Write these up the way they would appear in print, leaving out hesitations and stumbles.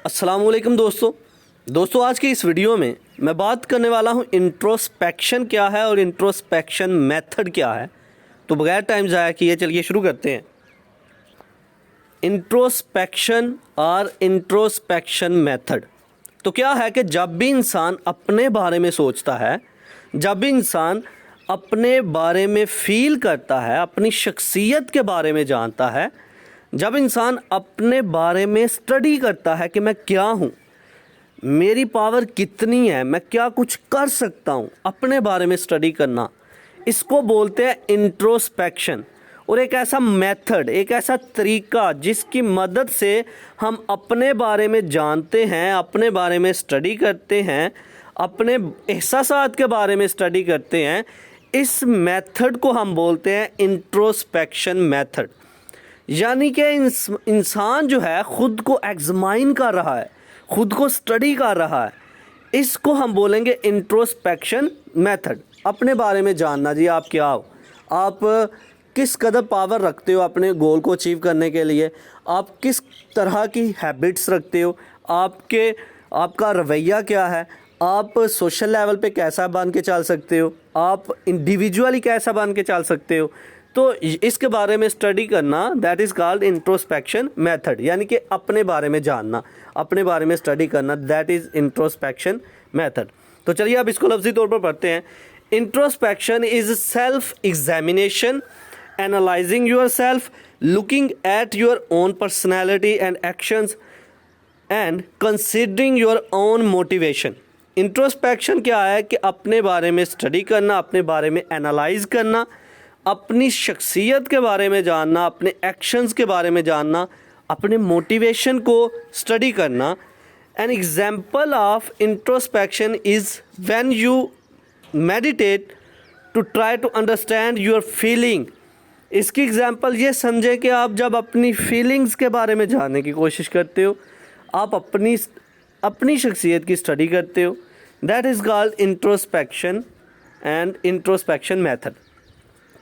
अस्सलामुअलैकुम दोस्तों आज की इस वीडियो में मैं बात करने वाला हूँ इंट्रोस्पेक्शन क्या है और इंट्रोस्पेक्शन मेथड क्या है। तो बगैर टाइम ज़ाया किए चलिए शुरू करते हैं। इंट्रोस्पेक्शन और इंट्रोस्पेक्शन मेथड तो क्या है कि जब भी इंसान अपने बारे में सोचता है, जब भी इंसान अपने बारे में फ़ील करता है, अपनी शख्सियत के बारे में जानता है, जब इंसान अपने बारे में स्टडी करता है कि मैं क्या हूँ, मेरी पावर कितनी है, मैं क्या कुछ कर सकता हूँ, अपने बारे में स्टडी करना, इसको बोलते हैं इंट्रोस्पेक्शन। और एक ऐसा मेथड, एक ऐसा तरीका जिसकी मदद से हम अपने बारे में जानते हैं, अपने बारे में स्टडी करते हैं, अपने एहसासात के बारे में स्टडी करते हैं, इस मेथड को हम बोलते हैं इंट्रोस्पेक्शन मेथड। यानी कि इंसान जो है ख़ुद को एग्जामाइन कर रहा है, ख़ुद को स्टडी कर रहा है, इसको हम बोलेंगे इंट्रोस्पेक्शन मेथड। अपने बारे में जानना, जी आप क्या हो, आप किस कदर पावर रखते हो अपने गोल को अचीव करने के लिए, आप किस तरह की हैबिट्स रखते हो, आपका रवैया क्या है, आप सोशल लेवल पे कैसा बन के चल सकते हो, आप इंडिविजुअली कैसा बन के चल सकते हो। तो इसके बारे में स्टडी करना, that is called introspection method. यानी कि अपने बारे में जानना, अपने बारे में स्टडी करना, दैट इज़ इंट्रोस्पेक्शन मेथड। तो चलिए अब इसको लफ्ज़ी तौर पर पढ़ते हैं। Introspection is self examination, analysing your self, looking at your own personality and actions and considering your own motivation. Introspection क्या है कि अपने बारे में स्टडी करना, अपने बारे में एनालाइज करना, अपनी शख्सियत के बारे में जानना, अपने एक्शंस के बारे में जानना, अपने मोटिवेशन को स्टडी करना। An example of introspection is when you meditate to try to understand your feeling. इसकी एग्जाम्पल ये समझे कि आप जब अपनी फीलिंग्स के बारे में जानने की कोशिश करते हो, आप अपनी शख्सियत की स्टडी करते हो, that is called introspection and introspection method.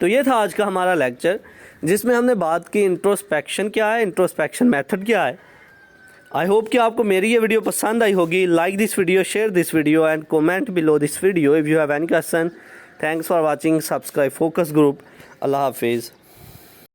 तो ये था आज का हमारा लेक्चर, जिसमें हमने बात की इंट्रोस्पेक्शन क्या है, इंट्रोस्पेक्शन मेथड क्या है। आई होप कि आपको मेरी ये वीडियो पसंद आई होगी। Like this video, share this video and comment below this video if you have any question. Thanks for watching. Subscribe focus group. अल्लाह हाफिज़।